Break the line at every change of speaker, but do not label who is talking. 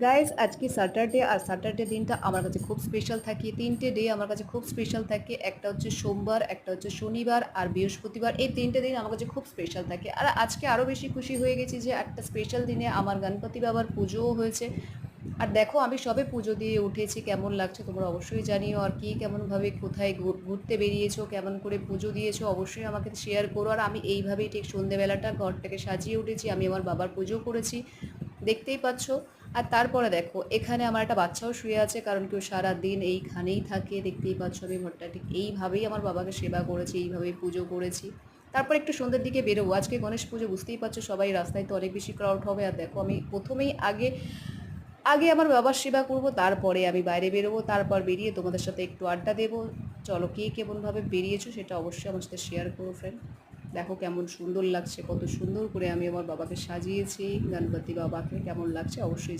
Guys আজকে Saturday আর Saturday দিনটা আমার কাছে খুব স্পেশাল থাকে। ৩টে ডে আমার কাছে খুব স্পেশাল থাকে। একটা হচ্ছে সোমবার, একটা হচ্ছে শনিবার আর বৃহস্পতিবার। এই ৩টে দিন আমার কাছে খুব স্পেশাল থাকে। আর আজকে আরও বেশি খুশি হয়ে গেছি যে একটা স্পেশাল দিনে আমার গণপতি বাবার পুজোও হয়েছে। আর দেখো আমি সবে পুজো দিয়ে উঠেছি, কেমন লাগছে তোমরা অবশ্যই জানিও। আর কি কেমনভাবে কোথায় ঘুরতে বেরিয়েছো, কেমন করে পুজো দিয়েছো অবশ্যই আমাকে শেয়ার করো। আর আমি এইভাবেই ঠিক সন্ধেবেলাটা ঘরটাকে সাজিয়ে উঠেছি, আমি আমার বাবার পুজো করেছি, দেখতেই পাচ্ছ। আর তারপরে দেখো এখানে আমার একটা বাচ্চাও শুয়ে আছে, কারণ কেউ সারা দিন এইখানেই থাকে, দেখতেই পাচ্ছ। আমি ঘরটা ঠিক এইভাবেই আমার বাবাকে সেবা করেছি, এইভাবেই পুজো করেছি। তারপর একটু সন্ধ্যের দিকে বেরোবো, আজকে গণেশ পুজো, বুঝতেই পারছো সবাই রাস্তায় তো অনেক বেশি ক্রাউড হবে। আর দেখো আমি প্রথমেই আগে আগে আমার বাবার সেবা করব, তারপরে আমি বাইরে বেরোবো, তারপর বেরিয়ে তোমাদের সাথে একটু আড্ডা দেবো। চলো কে কেমনভাবে বেরিয়েছো সেটা অবশ্যই আমার সাথে শেয়ার করো ফ্রেন্ড। দেখো কেমন সুন্দর লাগছে, কত সুন্দর করে আমি আমার বাবাকে সাজিয়েছি, গণপতি বাবাকে কেমন লাগছে অবশ্যই